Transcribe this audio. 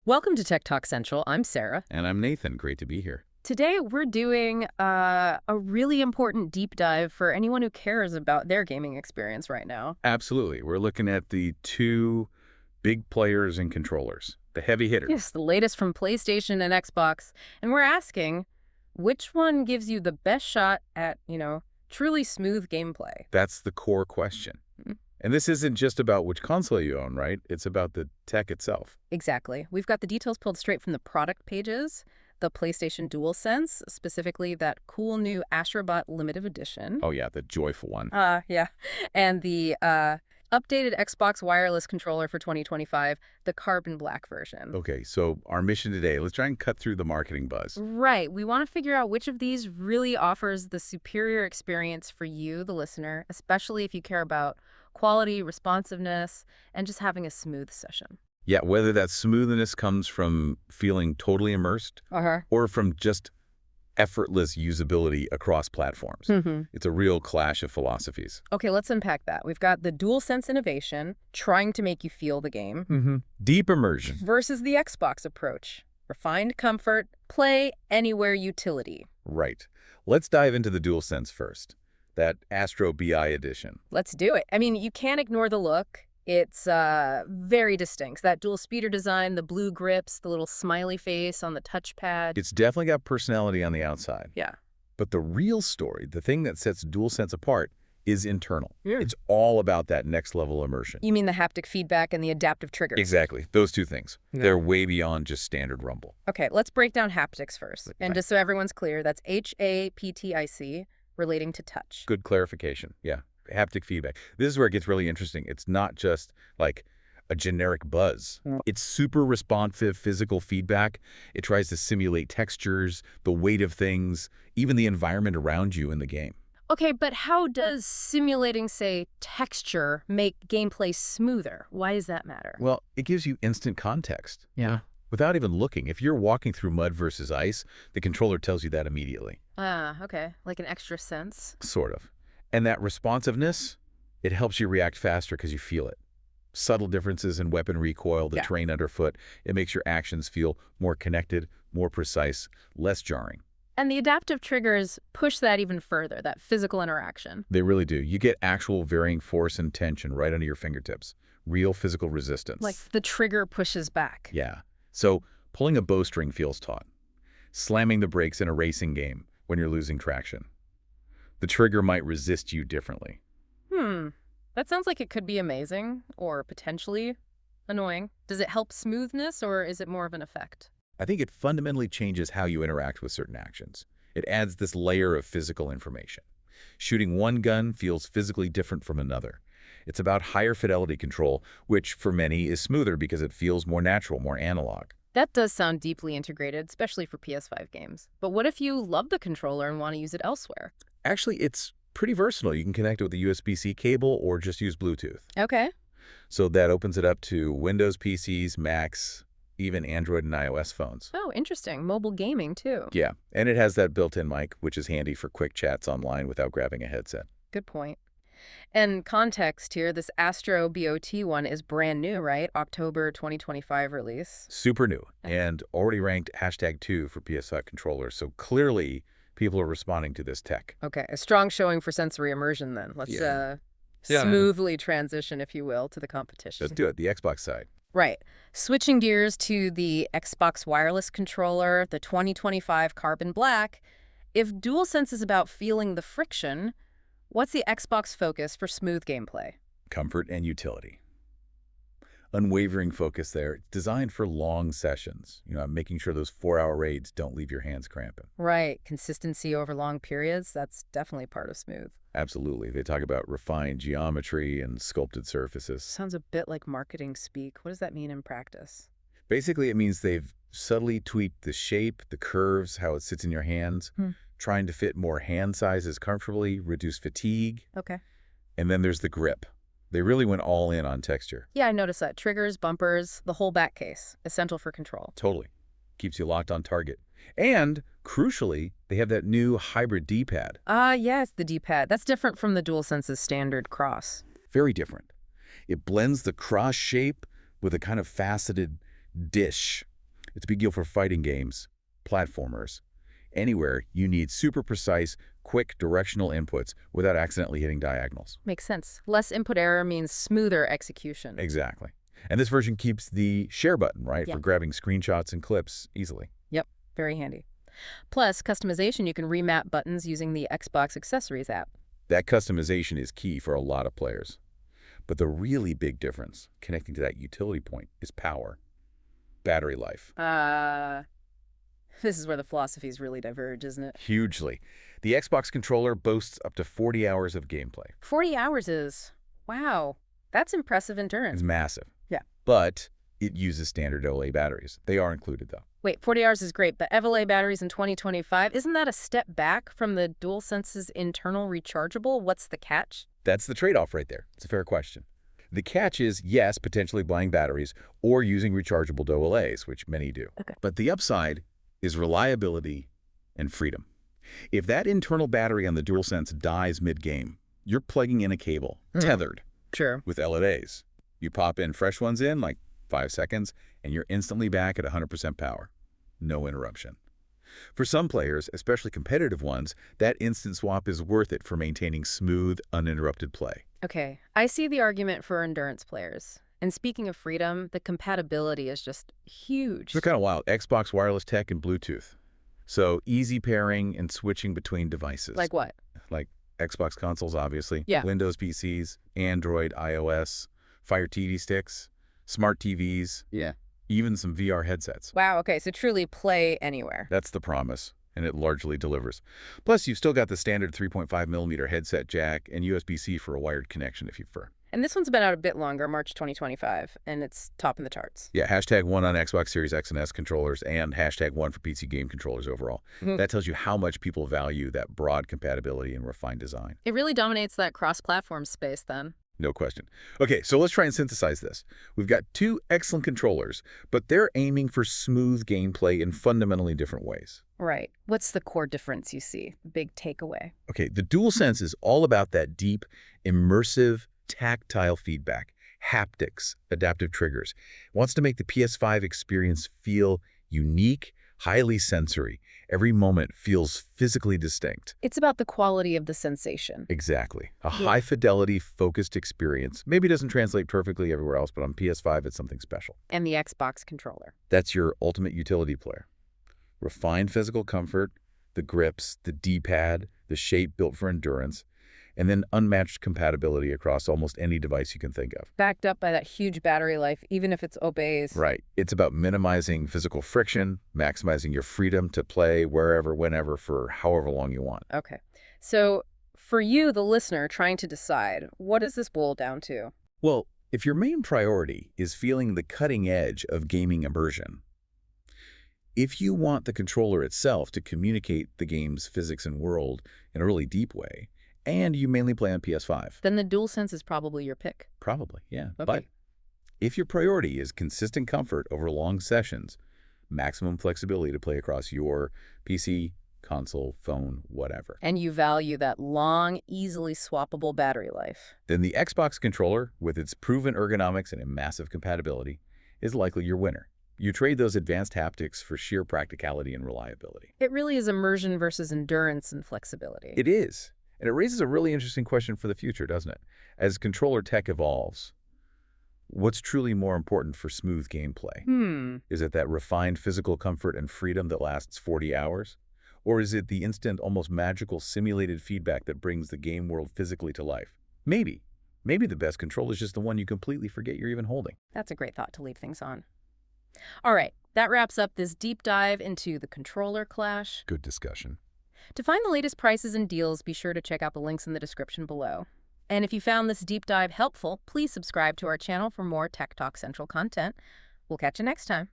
Welcome to Tech Talk Central. I'm Sarah. And I'm Nathan. Great to be here. Today we're doing a really important deep dive for anyone who cares about their gaming experience right now. Absolutely. We're looking at the two big players and controllers, the heavy hitters. Yes, the latest from PlayStation and Xbox. And we're asking, which one gives you the best shot at, truly smooth gameplay? That's the core question. Mhm. And this isn't just about which console you own, right? It's about the tech itself. Exactly. We've got the details pulled straight from the product pages. The PlayStation DualSense, specifically that cool new Astrobot limited edition. Oh, yeah, the joyful one. Yeah. And the updated Xbox wireless controller for 2025, the carbon black version. Okay, so our mission today, let's try and cut through the marketing buzz. Right. We want to figure out which of these really offers the superior experience for you, the listener, especially if you care about quality, responsiveness, and just having a smooth session. Yeah, whether that smoothness comes from feeling totally immersed or from just effortless usability across platforms. It's a real clash of philosophies. Okay, let's unpack that. We've got the DualSense innovation, trying to make you feel the game, Deep immersion. versus the Xbox approach, refined comfort, play anywhere utility. Right. Let's dive into the DualSense first, that Astro BI edition. Let's do it. I mean, you can't ignore the look. It's very distinct. That dual speeder design, the blue grips, the little smiley face on the touchpad. It's definitely got personality on the outside. Yeah. But the real story, the thing that sets DualSense apart, is internal. Yeah. It's all about that next level immersion. You mean the haptic feedback and the adaptive triggers? Exactly. Those two things. Yeah. They're way beyond just standard rumble. Okay, let's break down haptics first. And Right. just so everyone's clear, that's HAPTIC, relating to touch. Good clarification. Yeah. Haptic feedback. This is where it gets really interesting. It's not just like a generic buzz. It's super responsive physical feedback. It tries to simulate textures, the weight of things, even the environment around you in the game. Okay, but how does simulating, say, texture make gameplay smoother? Why does that matter? Well, it gives you instant context. Yeah. Without even looking. If you're walking through mud versus ice, the controller tells you that immediately. Okay. Like an extra sense. Sort of. And that responsiveness, it helps you react faster because you feel it. Subtle differences in weapon recoil, the terrain underfoot, it makes your actions feel more connected, more precise, less jarring. And the adaptive triggers push that even further, that physical interaction. They really do. You get actual varying force and tension right under your fingertips. Real physical resistance. Like the trigger pushes back. Yeah. So pulling a bowstring feels taut. Slamming the brakes in a racing game when you're losing traction. The trigger might resist you differently. That sounds like it could be amazing or potentially annoying. Does it help smoothness or is it more of an effect? I think it fundamentally changes how you interact with certain actions. It adds this layer of physical information. Shooting one gun feels physically different from another. It's about higher fidelity control, which for many is smoother because it feels more natural, more analog. That does sound deeply integrated, especially for PS5 games. But what if you love the controller and want to use it elsewhere? Actually, it's pretty versatile. You can connect it with a USB-C cable or just use Bluetooth. Okay. So that opens it up to Windows PCs, Macs, even Android and iOS phones. Oh, interesting. Mobile gaming, too. Yeah, and it has that built-in mic, which is handy for quick chats online without grabbing a headset. Good point. And context here, this Astro BOT one is brand new, right? October 2025 release. Super new and already ranked #2 for PS5 controllers. So clearly, people are responding to this tech. Okay, a strong showing for sensory immersion then. Let's smoothly transition, if you will, to the competition. Let's do it. The Xbox side. Right. Switching gears to the Xbox wireless controller, the 2025 Carbon Black. If DualSense is about feeling the friction, what's the Xbox focus for smooth gameplay? Comfort and utility. Unwavering focus there. It's designed for long sessions. Making sure those 4-hour raids don't leave your hands cramping. Right. Consistency over long periods, that's definitely part of smooth. Absolutely. They talk about refined geometry and sculpted surfaces. Sounds a bit like marketing speak. What does that mean in practice? Basically, it means they've subtly tweaked the shape, the curves, how it sits in your hands, trying to fit more hand sizes comfortably, reduce fatigue. Okay. And then there's the grip. They really went all in on texture. Yeah, I noticed that. Triggers, bumpers, the whole back case. Essential for control. Totally. Keeps you locked on target. And, crucially, they have that new hybrid D-pad. Yes, the D-pad. That's different from the DualSense's standard cross. Very different. It blends the cross shape with a kind of faceted dish It's a big deal for fighting games, platformers. Anywhere you need super precise, quick directional inputs without accidentally hitting diagonals. Makes sense. Less input error means smoother execution. Exactly. And this version keeps the share button, right, Yeah. for grabbing screenshots and clips easily. Yep, very handy. Plus, customization, you can remap buttons using the Xbox Accessories app. That customization is key for a lot of players. But the really big difference, connecting to that utility point, is power. Battery life. This is where the philosophies really diverge, isn't it? Hugely. The Xbox controller boasts up to 40 hours of gameplay. 40 hours is, wow, that's impressive endurance. It's massive. Yeah. But it uses standard AA batteries. They are included, though. Wait, 40 hours is great, but EVA batteries in 2025, isn't that a step back from the DualSense's internal rechargeable? What's the catch? That's the trade-off right there. It's a fair question. The catch is, yes, potentially buying batteries or using rechargeable AA's, which many do. Okay. But the upside is reliability and freedom. If that internal battery on the DualSense dies mid-game, you're plugging in a cable, tethered, Sure. with LEDs. You pop in fresh ones in, like 5 seconds, and you're instantly back at 100% power. No interruption. For some players, especially competitive ones, that instant swap is worth it for maintaining smooth, uninterrupted play. Okay, I see the argument for endurance players. And speaking of freedom, the compatibility is just huge. They're kind of wild. Xbox wireless tech and Bluetooth. So easy pairing and switching between devices. Like what? Like Xbox consoles, obviously. Yeah. Windows PCs, Android, iOS, Fire TV sticks, smart TVs. Yeah. Even some VR headsets. Wow, okay, so truly play anywhere. That's the promise, and it largely delivers. Plus, you've still got the standard 3.5mm headset jack and USB-C for a wired connection if you prefer. And this one's been out a bit longer, March 2025, and it's topping the charts. Yeah, #1 on Xbox Series X and S controllers, and #1 for PC game controllers overall. That tells you how much people value that broad compatibility and refined design. It really dominates that cross-platform space then. No question. Okay, so let's try and synthesize this. We've got two excellent controllers, but they're aiming for smooth gameplay in fundamentally different ways. Right. What's the core difference you see? The big takeaway? Okay, the DualSense is all about that deep, immersive, tactile feedback, haptics, adaptive triggers. It wants to make the PS5 experience feel unique, highly sensory. Every moment feels physically distinct. It's about the quality of the sensation. Exactly. A high-fidelity, focused experience. Maybe doesn't translate perfectly everywhere else, but on PS5 it's something special. And the Xbox controller. That's your ultimate utility player. Refined physical comfort, the grips, the D-pad, the shape built for endurance, and then unmatched compatibility across almost any device you can think of. Backed up by that huge battery life, even if it's obeys. Right. It's about minimizing physical friction, maximizing your freedom to play wherever, whenever, for however long you want. Okay. So for you, the listener, trying to decide, what does this boil down to? Well, if your main priority is feeling the cutting edge of gaming immersion, if you want the controller itself to communicate the game's physics and world in a really deep way, and you mainly play on PS5. Then the DualSense is probably your pick. Probably, yeah. Okay. But if your priority is consistent comfort over long sessions, maximum flexibility to play across your PC, console, phone, whatever, And you value that long, easily swappable battery life. then the Xbox controller, with its proven ergonomics and massive compatibility, is likely your winner. You trade those advanced haptics for sheer practicality and reliability. It really is immersion versus endurance and flexibility. It is. And it raises a really interesting question for the future, doesn't it? As controller tech evolves, what's truly more important for smooth gameplay? Is it that refined physical comfort and freedom that lasts 40 hours? Or is it the instant, almost magical simulated feedback that brings the game world physically to life? Maybe. Maybe the best control is just the one you completely forget you're even holding. That's a great thought to leave things on. All right, that wraps up this deep dive into the controller clash. Good discussion. To find the latest prices and deals, be sure to check out the links in the description below. And if you found this deep dive helpful, please subscribe to our channel for more Tech Talk Central content. We'll catch you next time.